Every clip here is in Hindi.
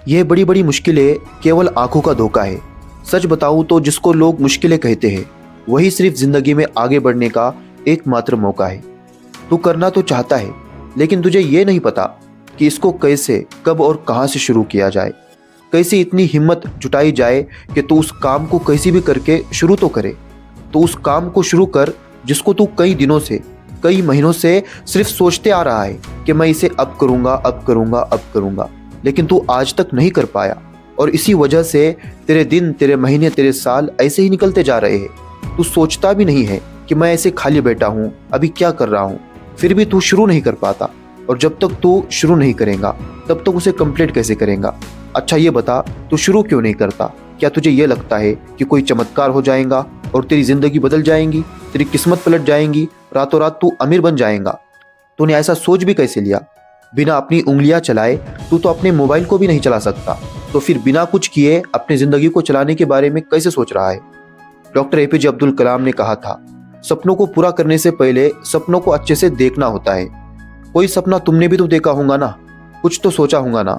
यह बड़ी बड़ी मुश्किलें केवल आंखों का धोखा है। सच बताऊं तो जिसको लोग मुश्किलें कहते हैं वही सिर्फ जिंदगी में आगे बढ़ने का एकमात्र मौका है। तू करना तो चाहता है लेकिन तुझे ये नहीं पता कि इसको कैसे, कब और कहाँ से शुरू किया जाए। कैसे इतनी हिम्मत जुटाई जाए कि तू उस काम को कैसी भी करके शुरू तो करे। तो उस काम को शुरू कर जिसको तू कई दिनों से, कई महीनों से सिर्फ सोचते आ रहा है कि मैं इसे अब करूँगा, अब करूँगा, अब करूँगा, लेकिन तू आज तक नहीं कर पाया। और इसी वजह से तेरे दिन, तेरे महीने, तेरे साल ऐसे ही निकलते जा रहे हैं। तू सोचता भी नहीं है कि मैं ऐसे खाली बैठा हूँ, अभी क्या कर रहा हूँ, फिर भी तू शुरू नहीं कर पाता। और जब तक तू शुरू नहीं करेगा तब तक उसे कंप्लीट कैसे करेगा। अच्छा ये बता, तू शुरू क्यों नहीं करता? क्या तुझे ये लगता है कि कोई चमत्कार हो जाएगा और तेरी जिंदगी बदल जाएंगी, तेरी किस्मत पलट जाएंगी, रातों रात तू अमीर बन जाएगा? तूने ऐसा सोच भी कैसे लिया? बिना अपनी उंगलियां चलाए तू तो अपने मोबाइल को भी नहीं चला सकता, तो फिर बिना कुछ किए अपनी जिंदगी को चलाने के बारे में कैसे सोच रहा है? डॉक्टर एपीजे अब्दुल कलाम ने कहा था, सपनों को पूरा करने से पहले सपनों को अच्छे से देखना होता है। कोई सपना तुमने भी तो देखा होगा ना, कुछ तो सोचा होगा ना।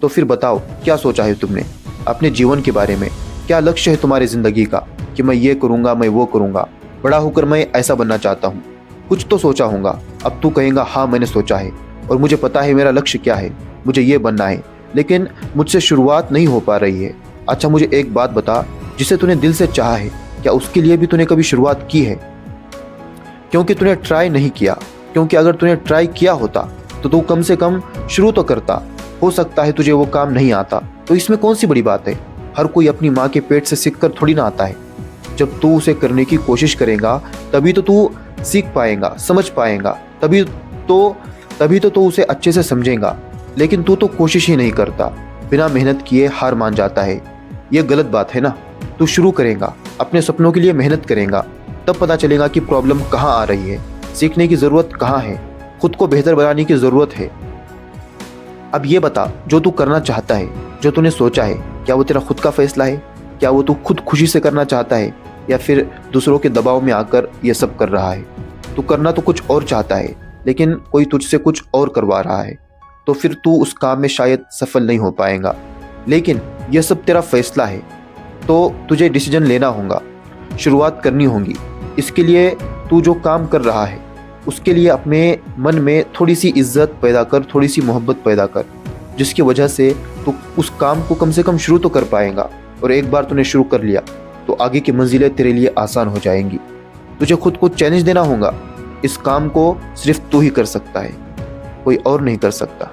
तो फिर बताओ क्या सोचा है तुमने अपने जीवन के बारे में? क्या लक्ष्य है तुम्हारी जिंदगी का कि मैं ये करूँगा, मैं वो करूँगा, बड़ा होकर मैं ऐसा बनना चाहता हूँ? कुछ तो सोचा होगा। अब तू कहेगा हाँ मैंने सोचा है और मुझे पता है मेरा लक्ष्य क्या है, मुझे ये बनना है, लेकिन मुझसे शुरुआत नहीं हो पा रही है। अच्छा मुझे एक बात बता, जिसे तूने दिल से चाहा है क्या उसके लिए भी तूने कभी शुरुआत की है? क्योंकि तूने ट्राई नहीं किया। क्योंकि अगर तूने ट्राई किया होता तो तू कम से कम शुरू तो करता। हो सकता है तुझे वो काम नहीं आता, तो इसमें कौन सी बड़ी बात है? हर कोई अपनी माँ के पेट से सीखकर थोड़ी ना आता है। जब तू उसे करने की कोशिश करेगा तभी तो तू सीख पाएगा, समझ पाएगा, तभी तो तू उसे अच्छे से समझेगा। लेकिन तू तो कोशिश ही नहीं करता, बिना मेहनत किए हार मान जाता है। ये गलत बात है ना। तू शुरू करेगा, अपने सपनों के लिए मेहनत करेगा, तब पता चलेगा कि प्रॉब्लम कहाँ आ रही है, सीखने की ज़रूरत कहाँ है, खुद को बेहतर बनाने की ज़रूरत है। अब ये बता, जो तू करना चाहता है, जो तूने सोचा है, क्या वो तेरा खुद का फैसला है? क्या वो तू खुद खुशी से करना चाहता है या फिर दूसरों के दबाव में आकर ये सब कर रहा है? तू करना तो कुछ और चाहता है लेकिन कोई तुझसे कुछ और करवा रहा है, तो फिर तू उस काम में शायद सफल नहीं हो पाएगा। लेकिन यह सब तेरा फैसला है, तो तुझे डिसीजन लेना होगा, शुरुआत करनी होगी। इसके लिए तू जो काम कर रहा है उसके लिए अपने मन में थोड़ी सी इज्जत पैदा कर, थोड़ी सी मोहब्बत पैदा कर, जिसकी वजह से तू उस काम को कम से कम शुरू तो कर पाएगा। और एक बार तूने शुरू कर लिया तो आगे की मंजिलें तेरे लिए आसान हो जाएंगी। तुझे खुद को चैलेंज देना होगा। इस काम को सिर्फ तू ही कर सकता है, कोई और नहीं कर सकता।